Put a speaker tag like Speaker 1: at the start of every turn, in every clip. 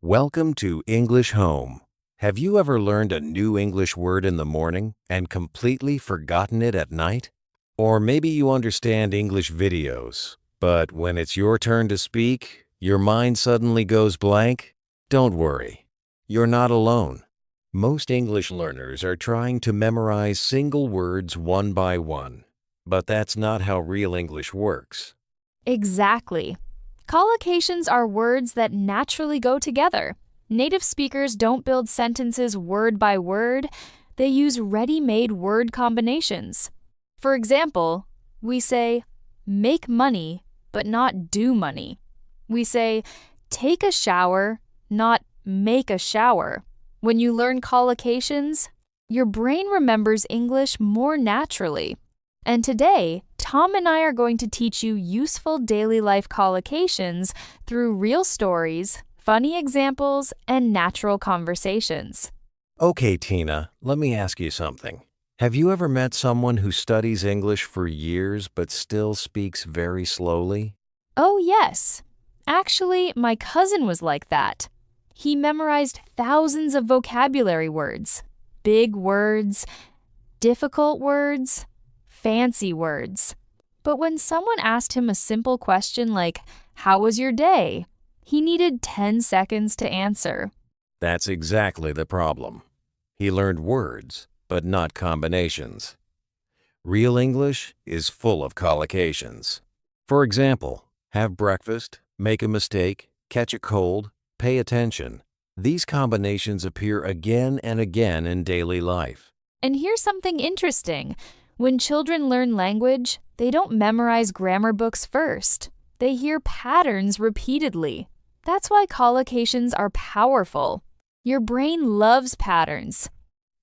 Speaker 1: Welcome to English Home. Have you ever learned a new English word in the morning and completely forgotten it at night? Or maybe you understand English videos, but when it's your turn to speak, your mind suddenly goes blank? Don't worry. You're not alone. Most English learners are trying to memorize single words one by one, but that's not how real English works.
Speaker 2: Exactly. Collocations are words that naturally go together. Native speakers don't build sentences word by word, they use ready-made word combinations. For example, we say, make money, but not do money. We say, take a shower, not make a shower. When you learn collocations, your brain remembers English more naturally. And today, Tom and I are going to teach you useful daily life collocations through real stories, funny examples, and natural conversations.
Speaker 1: Okay, Tina, let me ask you something. Have you ever met someone who studies English for years but still speaks very slowly?
Speaker 2: Oh, yes. Actually, my cousin was like that. He memorized thousands of vocabulary words, big words, difficult words, fancy words. But when someone asked him a simple question like, "How was your day?" he needed 10 seconds to answer.
Speaker 1: That's exactly the problem. He learned words, but not combinations. Real English is full of collocations. For example, have breakfast, make a mistake, catch a cold, pay attention. These combinations appear again and again in daily life.
Speaker 2: And here's something interesting. When children learn language, they don't memorize grammar books first. They hear patterns repeatedly. That's why collocations are powerful. Your brain loves patterns.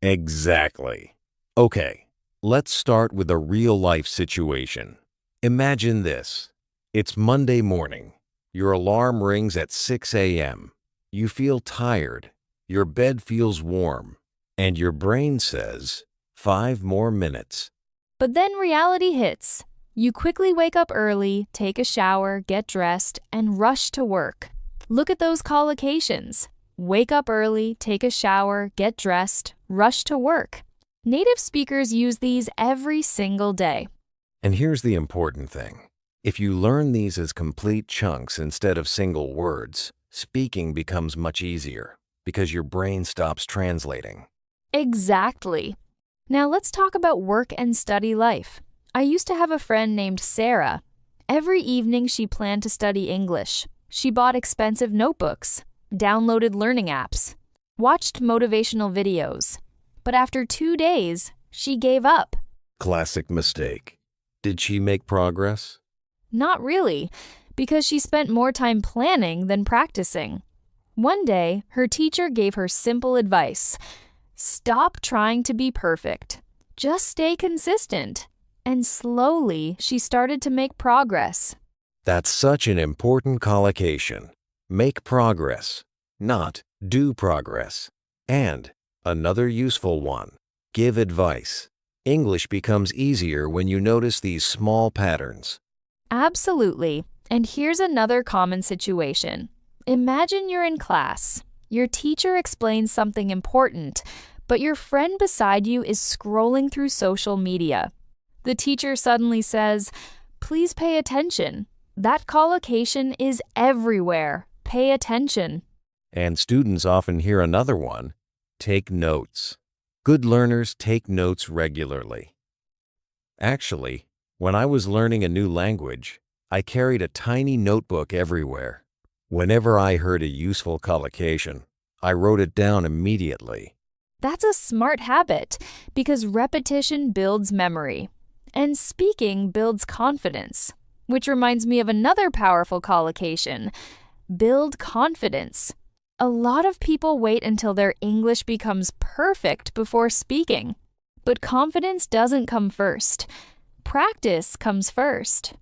Speaker 1: Exactly. Okay, let's start with a real-life situation. Imagine this. It's Monday morning. Your alarm rings at 6 a.m. You feel tired. Your bed feels warm. And your brain says, 5 more minutes.
Speaker 2: But then reality hits. You quickly wake up early, take a shower, get dressed, and rush to work. Look at those collocations. Wake up early, take a shower, get dressed, rush to work. Native speakers use these every single day.
Speaker 1: And here's the important thing. If you learn these as complete chunks instead of single words, speaking becomes much easier because your brain stops translating.
Speaker 2: Exactly. Now let's talk about work and study life. I used to have a friend named Sarah. Every evening she planned to study English. She bought expensive notebooks, downloaded learning apps, watched motivational videos. But after 2 days, she gave up.
Speaker 1: Classic mistake. Did she make progress?
Speaker 2: Not really, because she spent more time planning than practicing. One day, her teacher gave her simple advice. Stop trying to be perfect. Just stay consistent. And slowly, she started to make progress.
Speaker 1: That's such an important collocation. Make progress, not do progress. And another useful one, give advice. English becomes easier when you notice these small patterns.
Speaker 2: Absolutely. And here's another common situation. Imagine you're in class. Your teacher explains something important, but your friend beside you is scrolling through social media. The teacher suddenly says, "Please pay attention." That collocation is everywhere. Pay attention.
Speaker 1: And students often hear another one, take notes. Good learners take notes regularly. Actually, when I was learning a new language, I carried a tiny notebook everywhere. Whenever I heard a useful collocation, I wrote it down immediately.
Speaker 2: That's a smart habit because repetition builds memory and speaking builds confidence, which reminds me of another powerful collocation, build confidence. A lot of people wait until their English becomes perfect before speaking, but confidence doesn't come first. Practice comes first.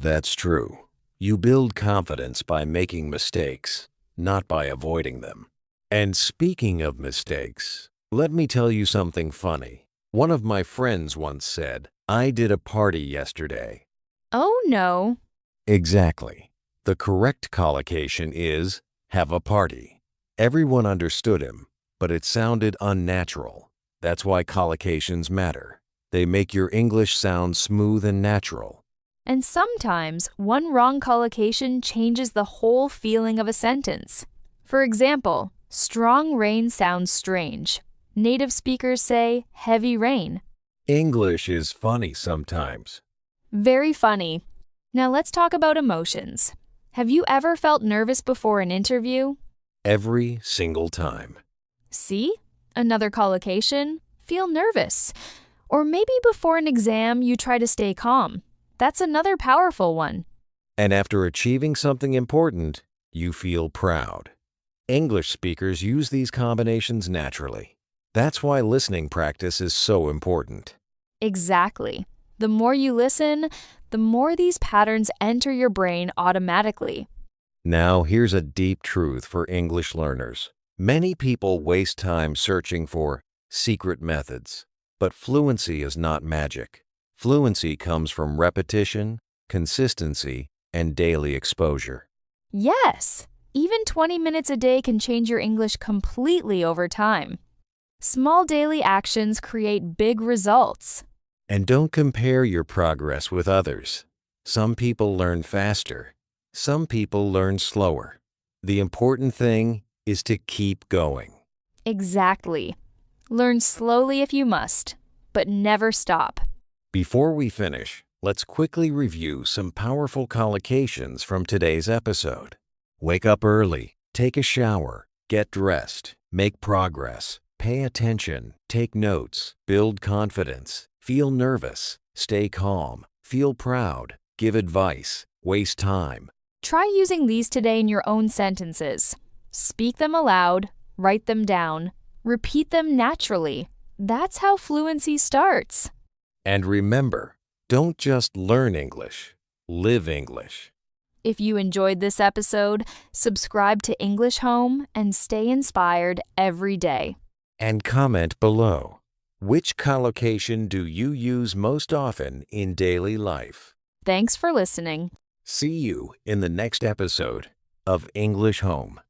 Speaker 1: That's true. You build confidence by making mistakes, not by avoiding them. And speaking of mistakes, let me tell you something funny. One of my friends once said, "I did a party yesterday."
Speaker 2: Oh no.
Speaker 1: Exactly. The correct collocation is have a party. Everyone understood him, but it sounded unnatural. That's why collocations matter. They make your English sound smooth and natural.
Speaker 2: And sometimes one wrong collocation changes the whole feeling of a sentence. For example, strong rain sounds strange. Native speakers say heavy rain.
Speaker 1: English is funny sometimes.
Speaker 2: Very funny. Now let's talk about emotions. Have you ever felt nervous before an interview?
Speaker 1: Every single time.
Speaker 2: See? Another collocation. Feel nervous. Or maybe before an exam you try to stay calm. That's another powerful one.
Speaker 1: And after achieving something important, you feel proud. English speakers use these combinations naturally. That's why listening practice is so important.
Speaker 2: Exactly. The more you listen, the more these patterns enter your brain automatically.
Speaker 1: Now, here's a deep truth for English learners. Many people waste time searching for secret methods, but fluency is not magic. Fluency comes from repetition, consistency, and daily exposure.
Speaker 2: Yes, even 20 minutes a day can change your English completely over time. Small daily actions create big results.
Speaker 1: And don't compare your progress with others. Some people learn faster. Some people learn slower. The important thing is to keep going.
Speaker 2: Exactly. Learn slowly if you must, but never stop.
Speaker 1: Before we finish, let's quickly review some powerful collocations from today's episode. Wake up early, take a shower, get dressed, make progress, pay attention, take notes, build confidence, feel nervous, stay calm, feel proud, give advice, waste time.
Speaker 2: Try using these today in your own sentences. Speak them aloud, write them down, repeat them naturally. That's how fluency starts.
Speaker 1: And remember, don't just learn English, live English.
Speaker 2: If you enjoyed this episode, subscribe to English Home and stay inspired every day.
Speaker 1: And comment below. Which collocation do you use most often in daily life?
Speaker 2: Thanks for listening.
Speaker 1: See you in the next episode of English Home.